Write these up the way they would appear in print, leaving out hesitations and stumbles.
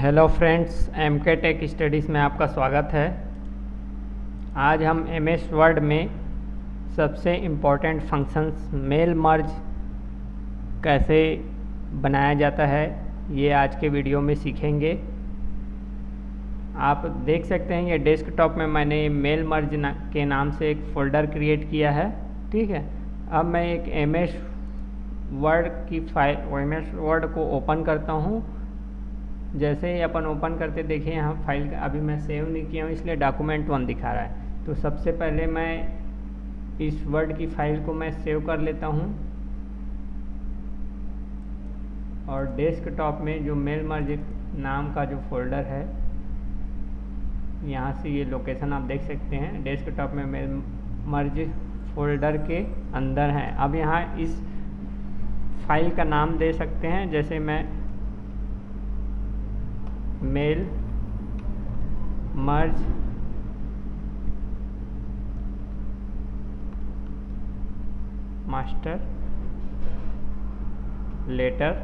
Hello friends, MK tech studies में आपका स्वागत है। आज हम MS वर्ड में सबसे इम्पोर्टेंट फंक्शंस मेल मर्ज कैसे बनाया जाता है ये आज के वीडियो में सीखेंगे। आप देख सकते हैं ये डेस्कटॉप में मैंने मेल मर्ज के नाम से एक फ़ोल्डर क्रिएट किया है। ठीक है, अब मैं एक MS वर्ड की फाइल MS वर्ड को ओपन करता हूँ। जैसे ही अपन ओपन करते देखिए यहाँ फाइल का अभी मैं सेव नहीं किया हूँ, इसलिए डॉक्यूमेंट 1 दिखा रहा है। तो सबसे पहले मैं इस वर्ड की फाइल को मैं सेव कर लेता हूँ और डेस्कटॉप में जो मेल मर्ज नाम का जो फोल्डर है, यहाँ से ये लोकेशन आप देख सकते हैं। डेस्कटॉप में मेल मर्ज फोल्डर के अंदर है। अब यहाँ इस फाइल का नाम दे सकते हैं, जैसे मैं मेल मर्ज मास्टर लेटर,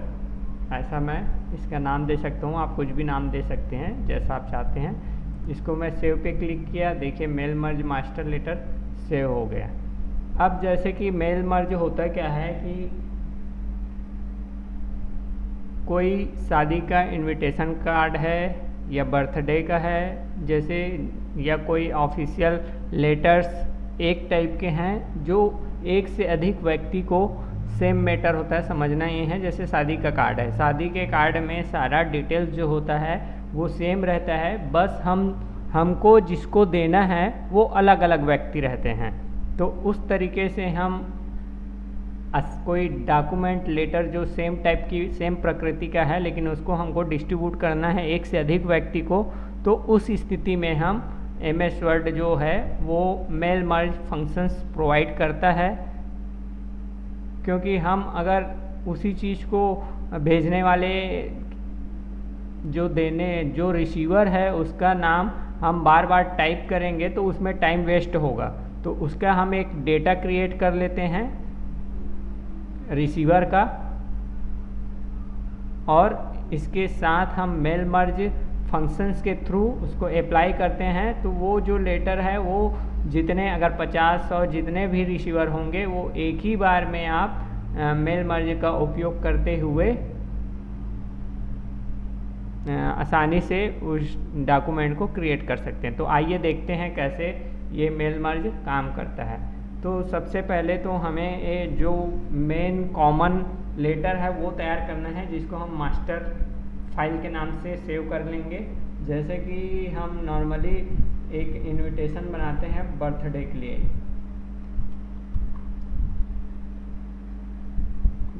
ऐसा मैं इसका नाम दे सकता हूँ। आप कुछ भी नाम दे सकते हैं जैसा आप चाहते हैं। इसको मैं सेव पे क्लिक किया, देखिए mail merge master letter save हो गया। अब जैसे कि मेल मर्ज होता क्या है कि कोई शादी का इनविटेशन कार्ड है या बर्थडे का है जैसे, या कोई ऑफिशियल लेटर्स एक टाइप के हैं जो एक से अधिक व्यक्ति को सेम मैटर होता है। समझना ये है, जैसे शादी का कार्ड है, शादी के कार्ड में सारा डिटेल्स जो होता है वो सेम रहता है, बस हमको जिसको देना है वो अलग अलग व्यक्ति रहते हैं। तो उस तरीके से हम कोई डॉक्यूमेंट लेटर जो सेम टाइप की सेम प्रकृति का है लेकिन उसको हमको डिस्ट्रीब्यूट करना है एक से अधिक व्यक्ति को, तो उस स्थिति में हम MS वर्ड जो है वो मेल मर्ज फंक्शंस प्रोवाइड करता है। क्योंकि हम अगर उसी चीज़ को भेजने वाले जो रिसीवर है उसका नाम हम बार बार टाइप करेंगे तो उसमें टाइम वेस्ट होगा। तो उसका हम एक डेटा क्रिएट कर लेते हैं रिसीवर का, और इसके साथ हम मेल मर्ज फंक्शंस के थ्रू उसको अप्लाई करते हैं। तो वो जो लेटर है वो जितने अगर 50 और जितने भी रिसीवर होंगे वो एक ही बार में आप मेल मर्ज का उपयोग करते हुए आसानी से उस डॉक्यूमेंट को क्रिएट कर सकते हैं। तो आइए देखते हैं कैसे ये मेल मर्ज काम करता है। तो सबसे पहले तो हमें ये जो मेन कॉमन लेटर है वो तैयार करना है, जिसको हम मास्टर फाइल के नाम से सेव कर लेंगे। जैसे कि हम नॉर्मली एक इनविटेशन बनाते हैं बर्थडे के लिए,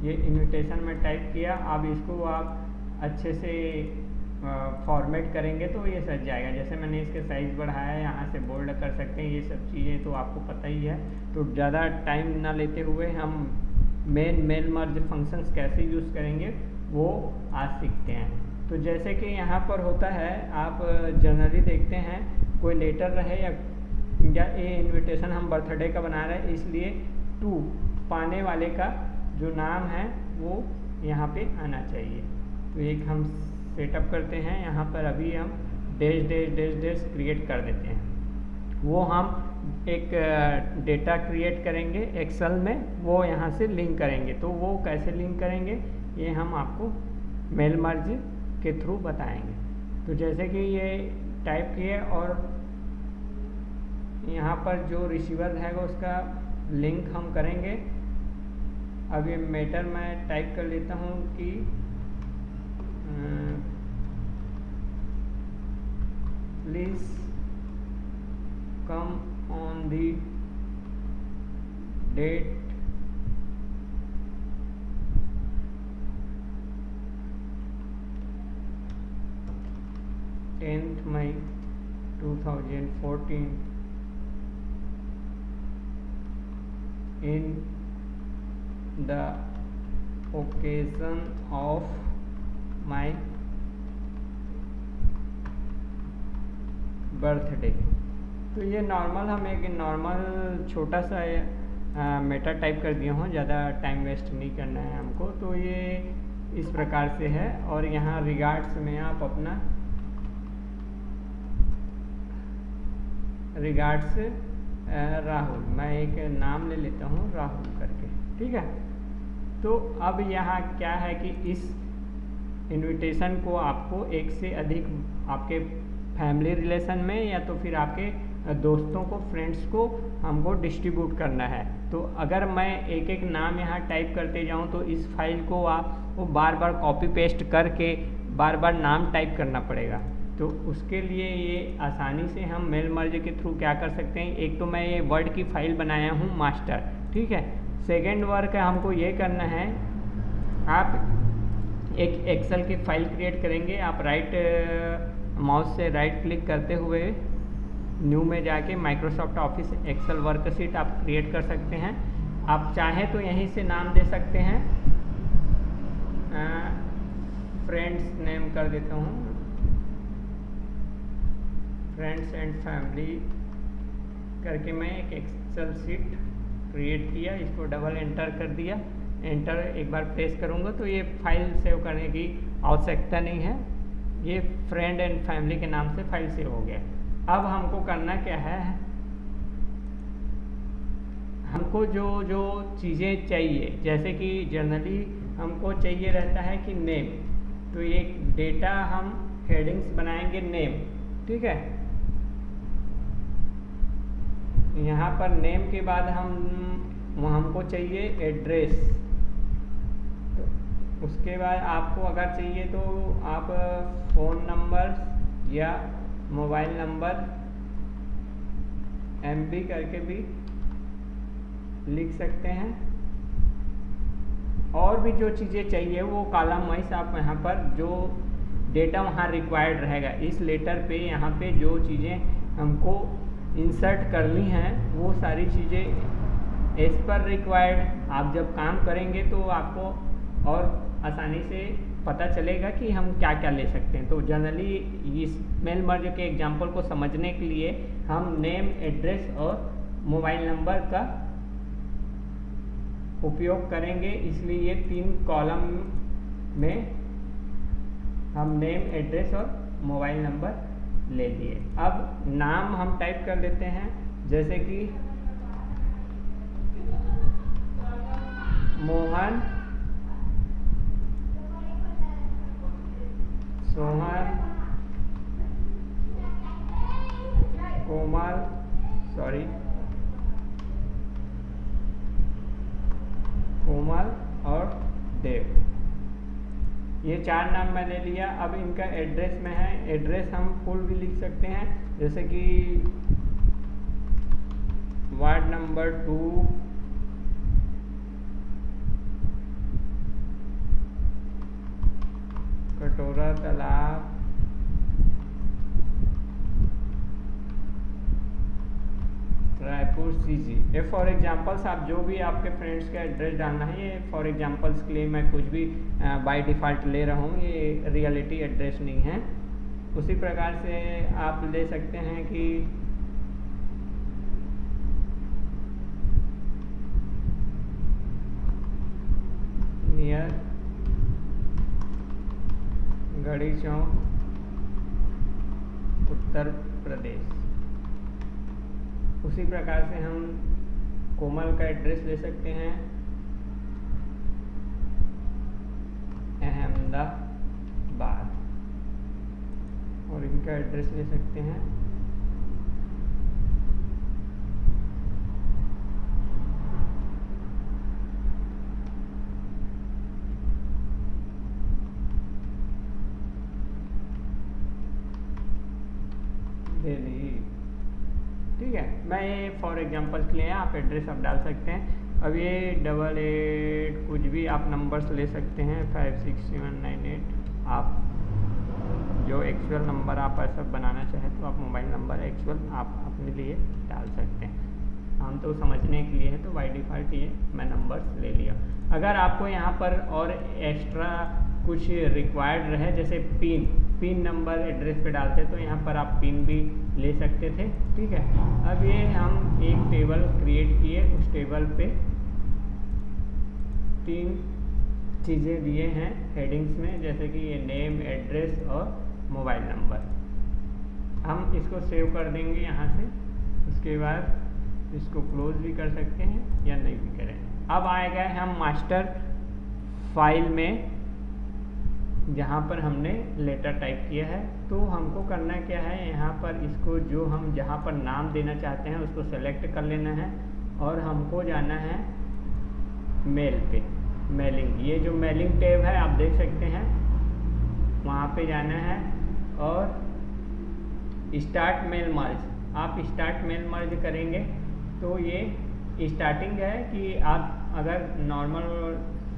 ये इनविटेशन में टाइप किया। अब इसको आप अच्छे से फॉर्मेट करेंगे तो ये सज जाएगा। जैसे मैंने इसके साइज़ बढ़ाया, यहाँ से बोल्ड कर सकते हैं, ये सब चीज़ें तो आपको पता ही है। तो ज़्यादा टाइम ना लेते हुए हम मेल मर्ज फंक्शंस कैसे यूज़ करेंगे वो आज सीखते हैं। तो जैसे कि यहाँ पर होता है, आप जनरली देखते हैं कोई लेटर रहे या ये इन्विटेशन हम बर्थडे का बना रहे हैं, इसलिए टू पाने वाले का जो नाम है वो यहाँ पे आना चाहिए। तो एक हम सेटअप करते हैं, यहाँ पर अभी हम dash dash dash dash create कर देते हैं। वो हम एक डेटा क्रिएट करेंगे एक्सेल में, वो यहाँ से लिंक करेंगे। तो वो कैसे लिंक करेंगे ये हम आपको मेल मर्ज के थ्रू बताएंगे। तो जैसे कि ये टाइप किए और यहाँ पर जो रिसीवर है उसका लिंक हम करेंगे। अब ये मैटर मैं टाइप कर लेता हूँ कि please come on the date 10th May 2014 in the occasion of my birthday. तो ये नॉर्मल हम एक नॉर्मल छोटा सा मेटा टाइप कर दिया हूँ, ज़्यादा टाइम वेस्ट नहीं करना है हमको। तो ये इस प्रकार से है। और यहाँ रिगार्ड्स में आप अपना रिगार्ड्स राहुल, मैं एक नाम ले लेता हूँ राहुल करके, ठीक है। तो अब यहाँ क्या है कि इस इनविटेशन को आपको एक से अधिक आपके फैमिली रिलेशन में या तो फिर आपके दोस्तों को, फ्रेंड्स को हमको डिस्ट्रीब्यूट करना है। तो अगर मैं एक एक नाम यहाँ टाइप करते जाऊँ तो इस फाइल को आपको बार बार कॉपी पेस्ट करके बार बार नाम टाइप करना पड़ेगा। तो उसके लिए ये आसानी से हम मेल मर्ज के थ्रू क्या कर सकते हैं, एक तो मैं ये वर्ड की फाइल बनाया हूँ मास्टर, ठीक है। सेकेंड वर्क हमको ये करना है, आप एक एक्सेल की फाइल क्रिएट करेंगे। आप राइट माउस से राइट क्लिक करते हुए न्यू में जाके माइक्रोसॉफ्ट ऑफिस एक्सेल वर्कशीट आप क्रिएट कर सकते हैं। आप चाहें तो यहीं से नाम दे सकते हैं, फ्रेंड्स नेम कर देता हूँ, फ्रेंड्स एंड फैमिली करके मैं एक एक्सेल शीट क्रिएट किया। इसको डबल एंटर कर दिया, एंटर एक बार प्रेस करूँगा तो ये फाइल सेव करने की आवश्यकता नहीं है, ये फ्रेंड एंड फैमिली के नाम से फाइल सेव हो गया। अब हमको करना क्या है, हमको जो जो चीज़ें चाहिए, जैसे कि जनरली हमको चाहिए रहता है कि नेम, तो एक डेटा हम हेडिंग्स बनाएंगे नेम, ठीक है। यहाँ पर नेम के बाद हमको चाहिए एड्रेस, तो उसके बाद आपको अगर चाहिए तो आप फ़ोन नंबर या मोबाइल नंबर MB करके भी लिख सकते हैं। और भी जो चीज़ें चाहिए वो कॉलम वाइज आप यहाँ पर जो डेटा वहाँ रिक्वायर्ड रहेगा, इस लेटर पे यहाँ पे जो चीज़ें हमको इंसर्ट करनी हैं वो सारी चीज़ें एज पर रिक्वायर्ड आप जब काम करेंगे तो आपको और आसानी से पता चलेगा कि हम क्या क्या ले सकते हैं। तो जनरली इस मेल मर्ज के एग्जांपल को समझने के लिए हम नेम, एड्रेस और मोबाइल नंबर का उपयोग करेंगे, इसलिए ये 3 कॉलम में हम नेम, एड्रेस और मोबाइल नंबर ले लिए। अब नाम हम टाइप कर लेते हैं, जैसे कि मोहन, सोहन, कोमल, कोमल और देव, ये 4 नाम मैं ले लिया। अब इनका एड्रेस में है, एड्रेस हम फुल भी लिख सकते हैं, जैसे कि वार्ड नंबर 2, कटोरा तालाब, रायपुर CG। ये फॉर एग्जांपल्स आप जो भी आपके फ्रेंड्स का एड्रेस डालना है, ये फॉर एग्जांपल्स के लिए मैं कुछ भी बाय डिफ़ॉल्ट ले रहा हूँ, ये रियलिटी एड्रेस नहीं है। उसी प्रकार से आप ले सकते हैं कि नियर गढ़ी चौक, उत्तर प्रदेश। उसी प्रकार से हम कोमल का एड्रेस ले सकते हैं, अहमदाबाद, और इनका एड्रेस ले सकते हैं दिल्ली, ठीक है। मैं ये फॉर एग्जांपल के लिए आप एड्रेस आप डाल सकते हैं। अब ये 88 कुछ भी आप नंबर्स ले सकते हैं, 56798, आप जो एक्चुअल नंबर आप ऐसा बनाना चाहें तो आप मोबाइल नंबर एक्चुअल आप अपने लिए डाल सकते हैं। हम तो समझने के लिए है तो बाय डिफ़ॉल्ट ये मैं नंबर्स ले लिया। अगर आपको यहाँ पर और एक्स्ट्रा कुछ रिक्वायर्ड रहे, जैसे पिन नंबर एड्रेस पे डालते तो यहाँ पर आप पिन भी ले सकते थे, ठीक है। अब ये हम एक टेबल क्रिएट किए, उस टेबल पे 3 चीज़ें दिए हैं हेडिंग्स में, जैसे कि ये नेम, एड्रेस और मोबाइल नंबर। हम इसको सेव कर देंगे यहाँ से, उसके बाद इसको क्लोज भी कर सकते हैं या नहीं भी करें। अब आए गए हम मास्टर फाइल में, जहाँ पर हमने लेटर टाइप किया है। तो हमको करना क्या है, यहाँ पर इसको जो हम जहाँ पर नाम देना चाहते हैं उसको सेलेक्ट कर लेना है और हमको जाना है मेल पे, मेलिंग। ये जो मेलिंग टैब है आप देख सकते हैं, वहाँ पे जाना है और स्टार्ट मेल मर्ज। आप स्टार्ट मेल मर्ज करेंगे तो ये स्टार्टिंग है कि आप अगर नॉर्मल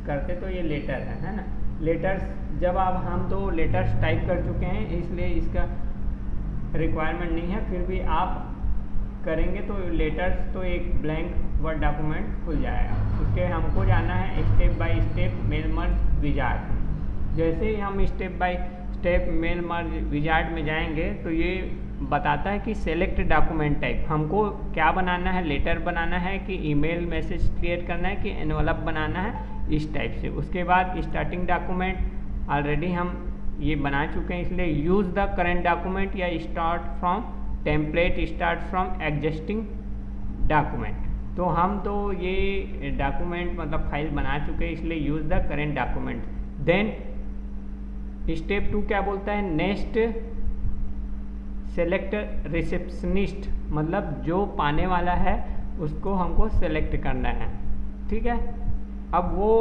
करते तो ये लेटर है ना। लेटर्स जब आप हम तो लेटर्स टाइप कर चुके हैं इसलिए इसका रिक्वायरमेंट नहीं है, फिर भी आप करेंगे तो लेटर्स तो एक ब्लैंक वर्ड डॉक्यूमेंट खुल जाएगा। उसके हमको जाना है step by step mail merge wizard. जैसे ही हम step by step mail merge wizard में जाएंगे तो ये बताता है कि सेलेक्ट डॉक्यूमेंट टाइप। हमको क्या बनाना है, लेटर बनाना है कि ईमेल मैसेज क्रिएट करना है कि एनवलप बनाना है, इस टाइप से। उसके बाद स्टार्टिंग डॉक्यूमेंट ऑलरेडी हम ये बना चुके हैं, इसलिए यूज़ द करेंट डॉक्यूमेंट या start from template, start from existing document. तो हम तो ये डॉक्यूमेंट मतलब फाइल बना चुके हैं, इसलिए use the current document. Then step 2 क्या बोलता है, नेक्स्ट सेलेक्ट रिसेप्शनिस्ट, मतलब जो पाने वाला है उसको हमको सेलेक्ट करना है, ठीक है। अब वो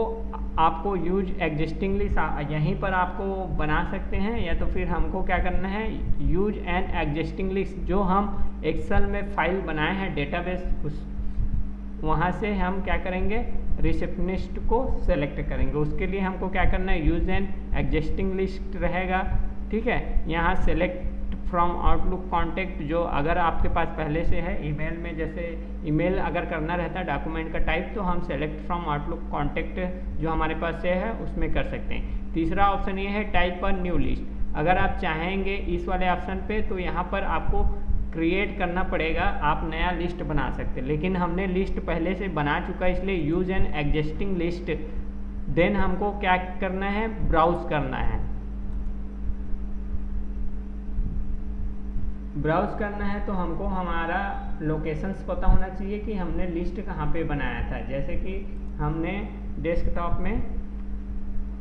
आपको यूज एग्जिस्टिंगली यहीं पर आपको बना सकते हैं, या तो फिर हमको क्या करना है, यूज एन एग्जिस्टिंग लिस्ट। जो हम एक्सेल में फाइल बनाए हैं डेटाबेस, उस वहाँ से हम क्या करेंगे, रिसेप्शनिस्ट को सेलेक्ट करेंगे। उसके लिए हमको क्या करना है, यूज एन एग्जिस्टिंग लिस्ट रहेगा, ठीक है। यहाँ सेलेक्ट फ्रॉम आउटलुक कॉन्टेक्ट, जो अगर आपके पास पहले से है ईमेल में, जैसे ईमेल अगर करना रहता है डॉक्यूमेंट का टाइप तो हम सेलेक्ट फ्रॉम आउटलुक कॉन्टेक्ट जो हमारे पास से है उसमें कर सकते हैं। तीसरा ऑप्शन ये है टाइप अ न्यू लिस्ट। अगर आप चाहेंगे इस वाले ऑप्शन पे तो यहाँ पर आपको क्रिएट करना पड़ेगा, आप नया लिस्ट बना सकते हैं, लेकिन हमने लिस्ट पहले से बना चुका है इसलिए use an existing list. Then हमको क्या करना है, ब्राउज करना है। ब्राउज करना है तो हमको हमारा लोकेशंस पता होना चाहिए कि हमने लिस्ट कहाँ पे बनाया था। जैसे कि हमने डेस्कटॉप में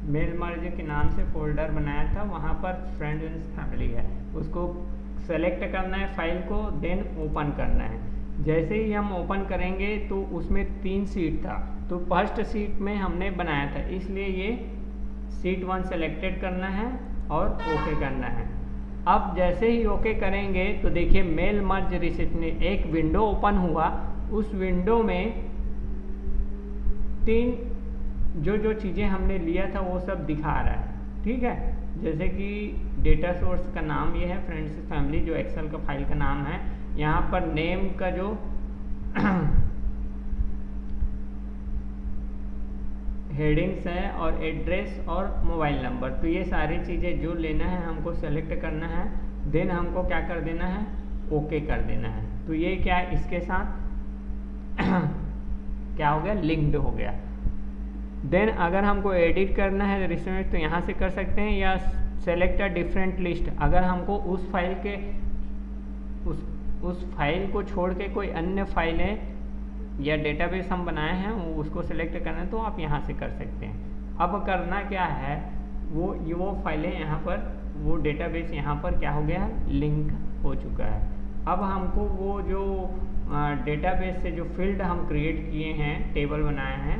मेल मर्ज के नाम से फोल्डर बनाया था, वहाँ पर फ्रेंड्स एंड फैमिली है, उसको सेलेक्ट करना है फाइल को, देन ओपन करना है। जैसे ही हम ओपन करेंगे तो उसमें 3 सीट था, तो फर्स्ट सीट में हमने बनाया था, इसलिए ये सीट 1 सेलेक्टेड करना है और ओके करना है। अब जैसे ही ओके करेंगे तो देखिए मेल मर्ज रिसेप्शनिस्ट एक विंडो ओपन हुआ, उस विंडो में 3 जो चीज़ें हमने लिया था वो सब दिखा रहा है, ठीक है। जैसे कि डेटा सोर्स का नाम ये है फ्रेंड्स फैमिली, जो एक्सेल का फाइल का नाम है। यहाँ पर नेम का जो हेडिंग्स है और एड्रेस और मोबाइल नंबर, तो ये सारी चीज़ें जो लेना है हमको सेलेक्ट करना है। देन हमको क्या कर देना है, ओके कर देना है। तो ये क्या है, इसके साथ क्या हो गया, लिंक्ड हो गया। देन अगर हमको एडिट करना है रिसेप्शनिस्ट तो यहाँ से कर सकते हैं, या सेलेक्ट अ डिफरेंट लिस्ट। अगर हमको उस फाइल के उस फाइल को छोड़ के कोई अन्य फाइलें या डेटाबेस हम बनाए हैं उसको सेलेक्ट करना है तो आप यहाँ से कर सकते हैं। अब करना क्या है, वो फाइलें यहाँ पर, वो डेटाबेस यहाँ पर क्या हो गया, लिंक हो चुका है। अब हमको वो जो डेटाबेस से जो फील्ड हम क्रिएट किए हैं, टेबल बनाए हैं,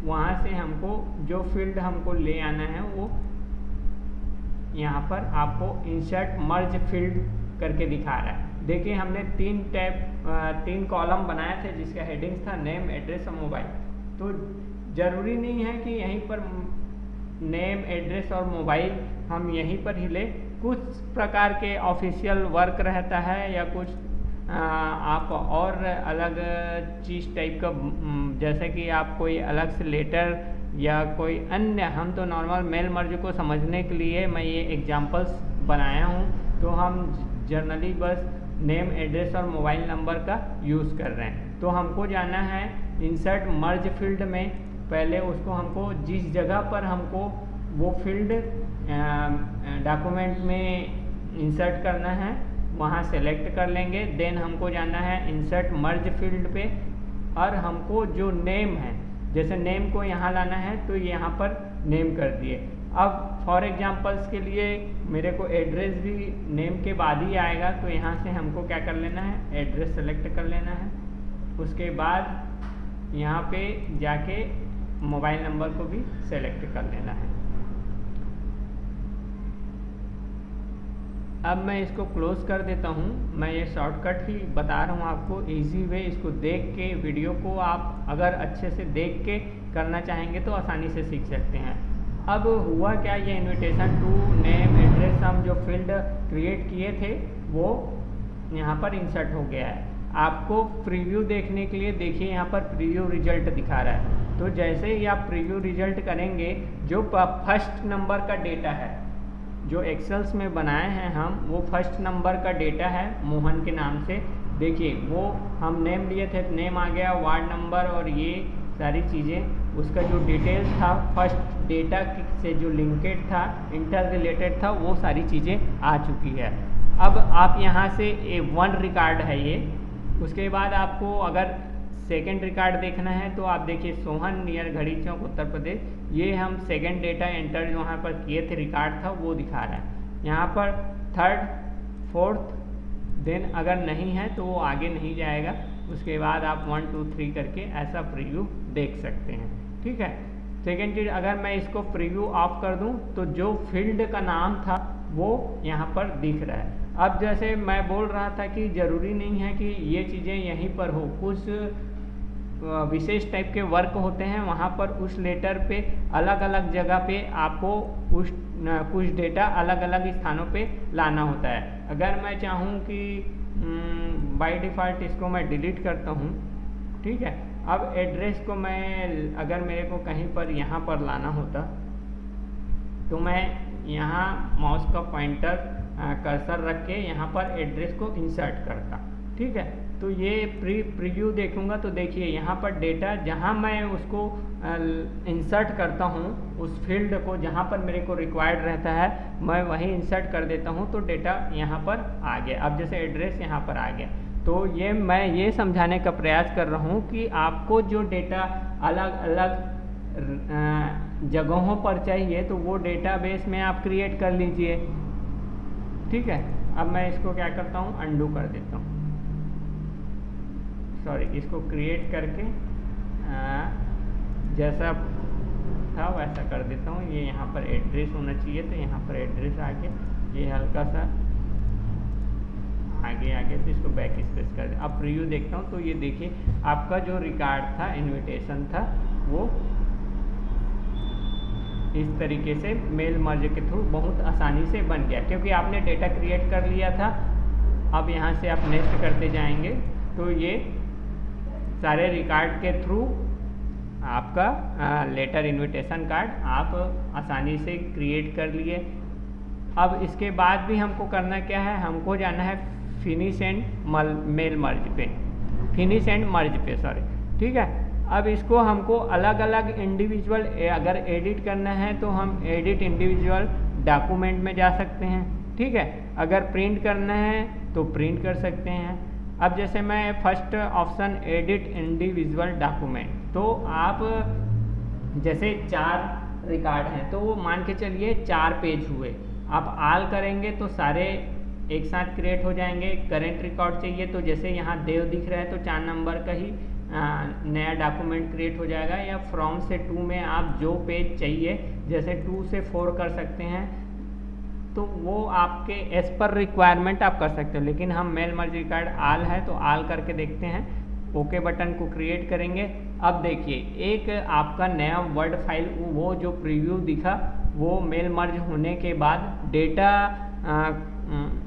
वहाँ से हमको जो फील्ड हमको ले आना है वो यहाँ पर आपको इंसर्ट मर्ज फील्ड करके दिखा रहा है। देखिए हमने 3 कॉलम बनाए थे जिसका हेडिंग्स था नेम, एड्रेस और मोबाइल। तो ज़रूरी नहीं है कि यहीं पर नेम, एड्रेस और मोबाइल हम यहीं पर ही ले। कुछ प्रकार के ऑफिशियल वर्क रहता है या कुछ आप और अलग चीज़ टाइप का, जैसे कि आप कोई अलग से लेटर या कोई अन्य, हम तो नॉर्मल मेल मर्ज को समझने के लिए मैं ये एग्जांपल्स बनाया हूँ। तो हम जनरली बस नेम, एड्रेस और मोबाइल नंबर का यूज़ कर रहे हैं। तो हमको जाना है इंसर्ट मर्ज फील्ड में, पहले उसको हमको जिस जगह पर हमको वो फील्ड डॉक्यूमेंट में इंसर्ट करना है वहाँ सेलेक्ट कर लेंगे। देन हमको जाना है इंसर्ट मर्ज फील्ड पे, और हमको जो नेम है, जैसे नेम को यहाँ लाना है तो यहाँ पर नेम कर दिए। अब फॉर एग्जांपल्स के लिए मेरे को एड्रेस भी नेम के बाद ही आएगा, तो यहाँ से हमको क्या कर लेना है, एड्रेस सेलेक्ट कर लेना है। उसके बाद यहाँ पे जाके मोबाइल नंबर को भी सेलेक्ट कर लेना है। अब मैं इसको क्लोज कर देता हूँ। मैं ये शॉर्टकट ही बता रहा हूँ आपको, इजी वे। इसको देख के वीडियो को आप अगर अच्छे से देख के करना चाहेंगे तो आसानी से सीख सकते हैं। अब हुआ क्या, ये इनविटेशन टू नेम एड्रेस हम जो फील्ड क्रिएट किए थे वो यहाँ पर इंसर्ट हो गया है। आपको प्रीव्यू देखने के लिए देखिए यहाँ पर प्रीव्यू रिजल्ट दिखा रहा है। तो जैसे ही आप प्रीव्यू रिजल्ट करेंगे, जो फर्स्ट नंबर का डेटा है जो एक्सेल्स में बनाए हैं हम, वो फर्स्ट नंबर का डेटा है मोहन के नाम से। देखिए वो हम नेम लिए थे, नेम आ गया, वार्ड नंबर और ये सारी चीज़ें, उसका जो डिटेल्स था फर्स्ट डेटा से जो लिंकेड था, इंटर रिलेटेड था, वो सारी चीज़ें आ चुकी है। अब आप यहाँ से 1 रिकॉर्ड है ये। उसके बाद आपको अगर सेकेंड रिकॉर्ड देखना है तो आप देखिए सोहन नियर घड़ी चौक उत्तर प्रदेश, ये हम सेकेंड डेटा एंटर जो वहाँ पर किए थे रिकॉर्ड था वो दिखा रहा है। यहाँ पर थर्ड, फोर्थ, देन अगर नहीं है तो वो आगे नहीं जाएगा। उसके बाद आप 1 2 3 करके ऐसा प्रीव्यू देख सकते हैं। ठीक है। सेकेंड चीज़, अगर मैं इसको प्रीव्यू ऑफ कर दूँ तो जो फील्ड का नाम था वो यहाँ पर दिख रहा है। अब जैसे मैं बोल रहा था कि ज़रूरी नहीं है कि ये चीज़ें यहीं पर हो, कुछ विशेष टाइप के वर्क होते हैं वहाँ पर उस लेटर पे अलग अलग जगह पे आपको कुछ डेटा अलग अलग स्थानों पे लाना होता है। अगर मैं चाहूँ कि बाय डिफ़ॉल्ट इसको मैं डिलीट करता हूँ, ठीक है। अब एड्रेस को मैं अगर मेरे को कहीं पर यहाँ पर लाना होता तो मैं यहाँ माउस का पॉइंटर कर्सर रख के यहाँ पर एड्रेस को इंसर्ट करता। ठीक है। तो ये प्रीव्यू देखूंगा तो देखिए यहाँ पर डेटा जहाँ मैं उसको इंसर्ट करता हूँ, उस फील्ड को जहाँ पर मेरे को रिक्वायर्ड रहता है मैं वहीं इंसर्ट कर देता हूँ तो डेटा यहाँ पर आ गया। अब जैसे एड्रेस यहाँ पर आ गया, तो ये मैं ये समझाने का प्रयास कर रहा हूँ कि आपको जो डेटा अलग अलग जगहों पर चाहिए तो वो डेटाबेस में आप क्रिएट कर लीजिए। ठीक है। अब मैं इसको क्या करता हूँ, अंडू कर देता हूँ, सॉरी, इसको क्रिएट करके जैसा था वैसा कर देता हूँ। ये यहाँ पर एड्रेस होना चाहिए तो यहाँ पर एड्रेस आ गया, ये हल्का सा आगे तो इसको बैक स्पेस कर दे। अब प्रीव्यू देखता हूँ तो ये देखिए आपका जो रिकॉर्ड था, इनविटेशन था, वो इस तरीके से मेल मर्ज के थ्रू बहुत आसानी से बन गया, क्योंकि आपने डेटा क्रिएट कर लिया था। अब यहाँ से आप नेक्स्ट करते जाएंगे तो ये सारे रिकॉर्ड के थ्रू आपका लेटर इनविटेशन कार्ड आप आसानी से क्रिएट कर लिए। अब इसके बाद भी हमको करना क्या है, हमको जाना है फिनिश एंड मेल मर्ज पे, फिनिश एंड मर्ज पे, सॉरी। ठीक है। अब इसको हमको अलग अलग इंडिविजुअल अगर एडिट करना है तो हम एडिट इंडिविजुअल डॉक्यूमेंट में जा सकते हैं। ठीक है। अगर प्रिंट करना है तो प्रिंट कर सकते हैं। अब जैसे मैं first option edit individual document, तो आप जैसे 4 रिकॉर्ड हैं तो वो मान के चलिए 4 पेज हुए, आप आल करेंगे तो सारे एक साथ क्रिएट हो जाएंगे। करेंट रिकॉर्ड चाहिए तो जैसे यहाँ देव दिख रहा है तो 4 नंबर का ही नया डॉक्यूमेंट क्रिएट हो जाएगा। या फ्रॉम से 2 में आप जो पेज चाहिए, जैसे 2 से 4 कर सकते हैं, तो वो आपके एज पर रिक्वायरमेंट आप कर सकते हो। लेकिन हम मेल मर्ज रिकॉर्ड आल है तो आल करके देखते हैं, ओके बटन को क्रिएट करेंगे। अब देखिए एक आपका नया वर्ड फाइल, वो जो प्रीव्यू दिखा वो मेल मर्ज होने के बाद, डेटा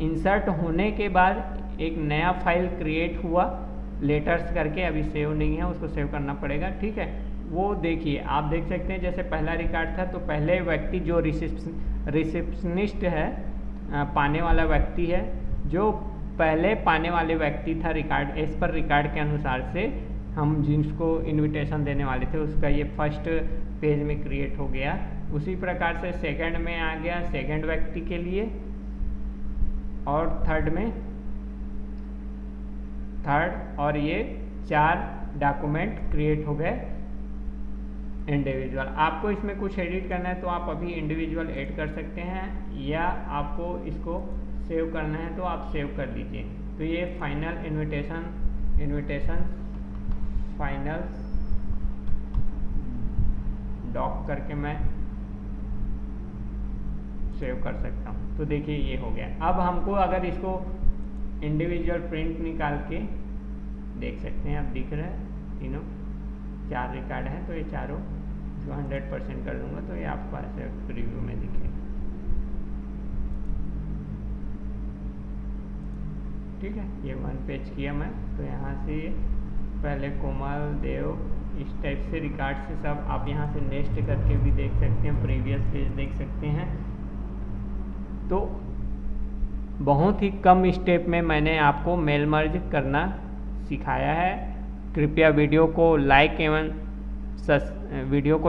इंसर्ट होने के बाद एक नया फाइल क्रिएट हुआ लेटर्स करके, अभी सेव नहीं है, उसको सेव करना पड़ेगा। ठीक है। वो देखिए आप देख सकते हैं जैसे पहला रिकॉर्ड था तो पहले व्यक्ति जो रिसेप्शनिस्ट है, पाने वाला व्यक्ति है, जो पहले पाने वाले व्यक्ति था रिकॉर्ड, एज पर रिकॉर्ड के अनुसार से हम जिसको इनविटेशन देने वाले थे उसका ये फर्स्ट पेज में क्रिएट हो गया। उसी प्रकार से सेकंड में आ गया सेकंड व्यक्ति के लिए, और थर्ड में थर्ड, और ये 4 डॉक्यूमेंट क्रिएट हो गए इंडिविजुअल। आपको इसमें कुछ एडिट करना है तो आप अभी इंडिविजुअल ऐड कर सकते हैं, या आपको इसको सेव करना है तो आप सेव कर लीजिए। तो ये फाइनल इनविटेशन फाइनल डॉक करके मैं सेव कर सकता हूँ। तो देखिए ये हो गया। अब हमको अगर इसको इंडिविजुअल प्रिंट निकाल के देख सकते हैं, आप दिख रहा है तीनों 4 रिकॉर्ड हैं, तो ये चारों इसको 100% कर दूंगा तो ये आपको ऐसे प्रीव्यू में दिखेगा। ठीक है, ये 1 पेज किया मैं, तो यहाँ से पहले कोमल देव इस टाइप से रिकॉर्ड से सब आप यहाँ से नेक्स्ट करके भी देख सकते हैं, प्रीवियस पेज देख सकते हैं। तो बहुत ही कम स्टेप में मैंने आपको मेल मर्ज करना सिखाया है। कृपया वीडियो को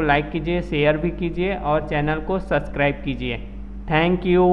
लाइक कीजिए, शेयर भी कीजिए और चैनल को सब्सक्राइब कीजिए। Thank you.